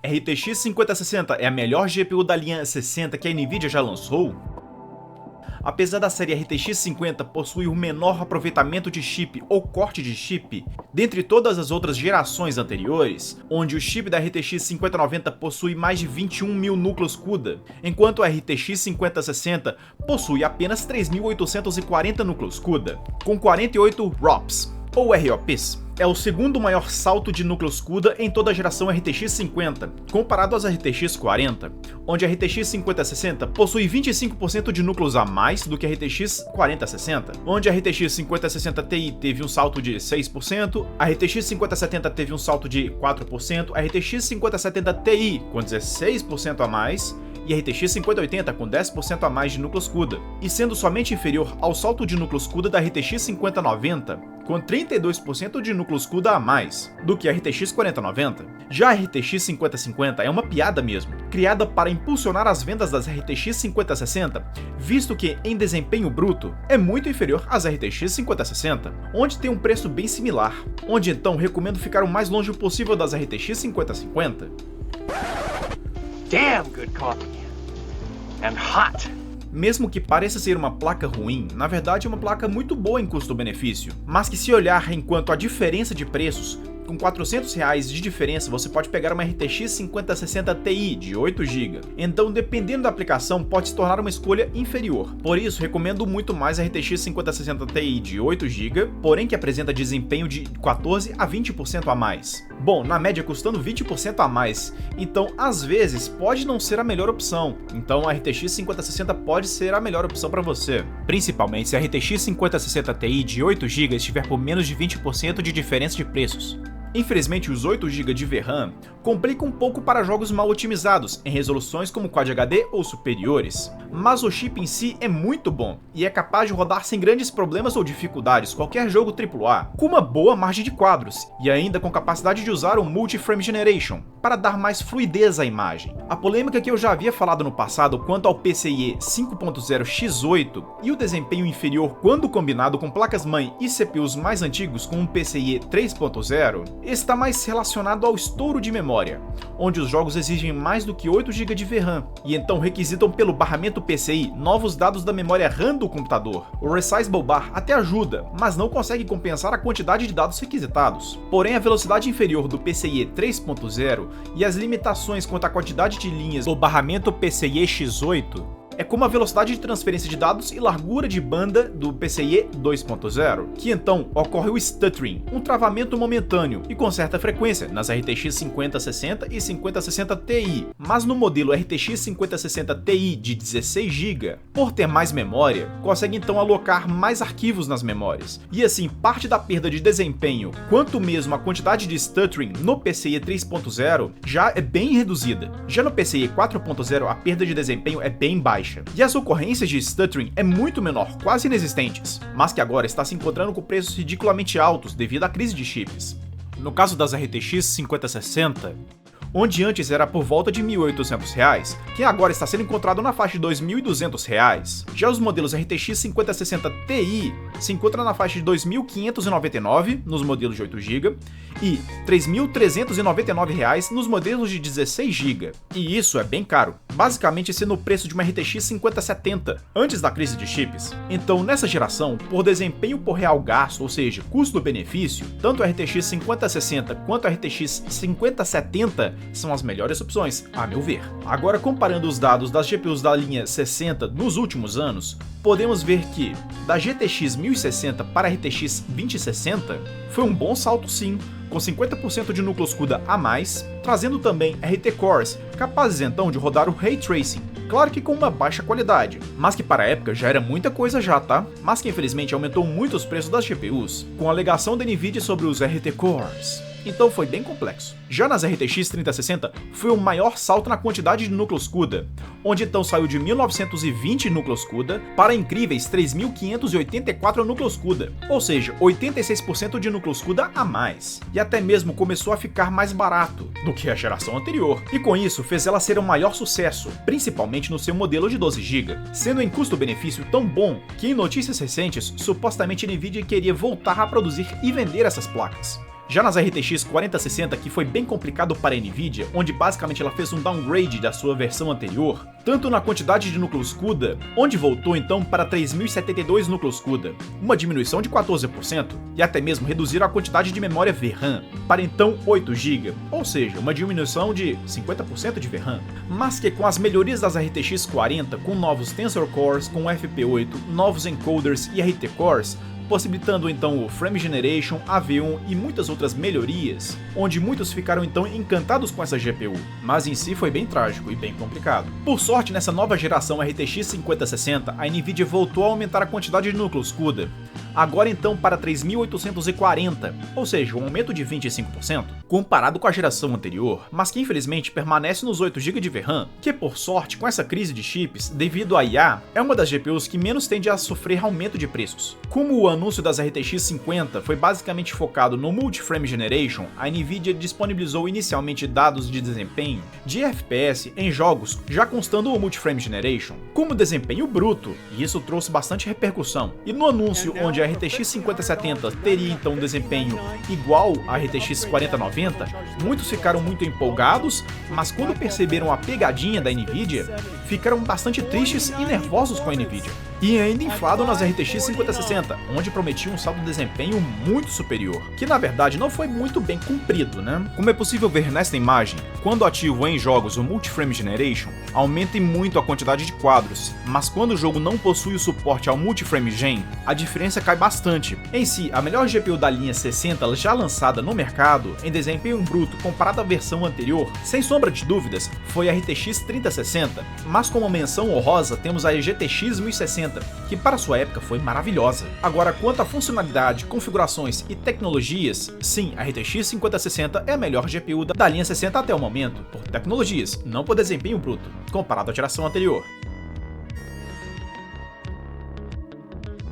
RTX 5060 é a melhor GPU da linha 60 que a Nvidia já lançou? Apesar da série RTX 50 possuir o menor aproveitamento de chip ou corte de chip dentre todas as outras gerações anteriores, onde o chip da RTX 5090 possui mais de 21 mil núcleos CUDA, enquanto a RTX 5060 possui apenas 3.840 núcleos CUDA, com 48 ROPs, ou ROPs. É o segundo maior salto de núcleos CUDA em toda a geração RTX 50, comparado às RTX 40, onde a RTX 5060 possui 25% de núcleos a mais do que a RTX 4060, onde a RTX 5060 Ti teve um salto de 6%, a RTX 5070 teve um salto de 4%, a RTX 5070 Ti com 16% a mais, e a RTX 5080 com 10% a mais de núcleos CUDA, e sendo somente inferior ao salto de núcleos CUDA da RTX 5090, com 32% de núcleos CUDA a mais do que a RTX 4090. Já a RTX 5050 é uma piada mesmo, criada para impulsionar as vendas das RTX 5060, visto que, em desempenho bruto, é muito inferior às RTX 5060, onde tem um preço bem similar, onde então recomendo ficar o mais longe possível das RTX 5050. Damn good coffee. And hot. Mesmo que pareça ser uma placa ruim, na verdade é uma placa muito boa em custo-benefício, mas que se olhar enquanto a diferença de preços, com R$400 de diferença você pode pegar uma RTX 5060 Ti de 8 GB, então dependendo da aplicação pode se tornar uma escolha inferior. Por isso recomendo muito mais a RTX 5060 Ti de 8 GB, porém que apresenta desempenho de 14 a 20% a mais. Bom, na média custando 20% a mais, então às vezes pode não ser a melhor opção, então a RTX 5060 pode ser a melhor opção para você, principalmente se a RTX 5060 Ti de 8 GB estiver por menos de 20% de diferença de preços. Infelizmente, os 8 GB de VRAM complicam um pouco para jogos mal otimizados, em resoluções como Quad HD ou superiores, mas o chip em si é muito bom, e é capaz de rodar sem grandes problemas ou dificuldades qualquer jogo AAA, com uma boa margem de quadros, e ainda com capacidade de usar o Multi-Frame Generation, para dar mais fluidez à imagem. A polêmica que eu já havia falado no passado quanto ao PCIe 5.0 X8 e o desempenho inferior quando combinado com placas-mãe e CPUs mais antigos com um PCIe 3.0, está mais relacionado ao estouro de memória, onde os jogos exigem mais do que 8 GB de VRAM, e então requisitam pelo barramento PCI novos dados da memória RAM do computador. O Resizable Bar até ajuda, mas não consegue compensar a quantidade de dados requisitados. Porém, a velocidade inferior do PCIe 3.0 e as limitações quanto à quantidade de linhas do barramento PCIe X8 é como a velocidade de transferência de dados e largura de banda do PCIe 2.0, que então ocorre o stuttering, um travamento momentâneo e com certa frequência nas RTX 5060 e 5060 Ti, mas no modelo RTX 5060 Ti de 16 GB, por ter mais memória, consegue então alocar mais arquivos nas memórias, e assim parte da perda de desempenho, quanto mesmo a quantidade de stuttering no PCIe 3.0 já é bem reduzida. Já no PCIe 4.0 a perda de desempenho é bem baixa, e as ocorrências de stuttering é muito menor, quase inexistentes, mas que agora está se encontrando com preços ridiculamente altos devido à crise de chips. No caso das RTX 5060, onde antes era por volta de R$ 1.800, que agora está sendo encontrado na faixa de R$ 2.200. Já os modelos RTX 5060 Ti se encontram na faixa de R$ 2.599 nos modelos de 8 GB e R$ 3.399 nos modelos de 16 GB. E isso é bem caro, basicamente sendo o preço de uma RTX 5070 antes da crise de chips. Então, nessa geração, por desempenho por real gasto, ou seja, custo-benefício, tanto a RTX 5060 quanto a RTX 5070 são as melhores opções, a meu ver. Agora, comparando os dados das GPUs da linha 60 nos últimos anos, podemos ver que, da GTX 1060 para a RTX 2060, foi um bom salto sim, com 50% de núcleos CUDA a mais, trazendo também RT Cores, capazes então de rodar o Ray Tracing, claro que com uma baixa qualidade, mas que para a época já era muita coisa já, tá? Mas que infelizmente aumentou muito os preços das GPUs, com a alegação da Nvidia sobre os RT Cores. Então foi bem complexo. Já nas RTX 3060, foi o maior salto na quantidade de núcleos CUDA, onde então saiu de 1920 núcleos CUDA para incríveis 3.584 núcleos CUDA, ou seja, 86% de núcleos CUDA a mais. E até mesmo começou a ficar mais barato do que a geração anterior, e com isso fez ela ser um maior sucesso, principalmente no seu modelo de 12 GB, sendo em custo-benefício tão bom que em notícias recentes, supostamente a Nvidia queria voltar a produzir e vender essas placas. Já nas RTX 4060, que foi bem complicado para a Nvidia, onde basicamente ela fez um downgrade da sua versão anterior, tanto na quantidade de núcleos CUDA, onde voltou então para 3072 núcleos CUDA, uma diminuição de 14%, e até mesmo reduziram a quantidade de memória VRAM para então 8 GB, ou seja, uma diminuição de 50% de VRAM, mas que com as melhorias das RTX 40, com novos Tensor Cores, com FP8, novos encoders e RT Cores, possibilitando então o Frame Generation, AV1 e muitas outras melhorias, onde muitos ficaram então encantados com essa GPU, mas em si foi bem trágico e bem complicado. Por sorte, nessa nova geração RTX 5060, a Nvidia voltou a aumentar a quantidade de núcleos CUDA, agora então para 3840, ou seja, um aumento de 25%, comparado com a geração anterior, mas que infelizmente permanece nos 8 GB de VRAM, que por sorte, com essa crise de chips, devido à IA, é uma das GPUs que menos tende a sofrer aumento de preços. Como o anúncio das RTX 50 foi basicamente focado no Multi-Frame Generation, a Nvidia disponibilizou inicialmente dados de desempenho de FPS em jogos já constando o Multi-Frame Generation como desempenho bruto, e isso trouxe bastante repercussão. E no anúncio onde a RTX 5070 teria então um desempenho igual à RTX 4090, muitos ficaram muito empolgados, mas quando perceberam a pegadinha da Nvidia, ficaram bastante tristes e nervosos com a Nvidia. E ainda inflado nas RTX 5060, onde prometia um salto de desempenho muito superior, que na verdade não foi muito bem cumprido, né? Como é possível ver nesta imagem, quando ativo em jogos o Multi-Frame Generation, aumenta muito a quantidade de quadros, mas quando o jogo não possui o suporte ao Multi-Frame Gen, a diferença cai bastante. Em si, a melhor GPU da linha 60 já lançada no mercado, em desempenho bruto comparado à versão anterior, sem sombra de dúvidas, foi a RTX 3060, mas como menção honrosa temos a GTX 1060, que para sua época foi maravilhosa. Agora, quanto à funcionalidade, configurações e tecnologias, sim, a RTX 5060 é a melhor GPU da linha 60 até o momento, por tecnologias, não por desempenho bruto, comparado à geração anterior.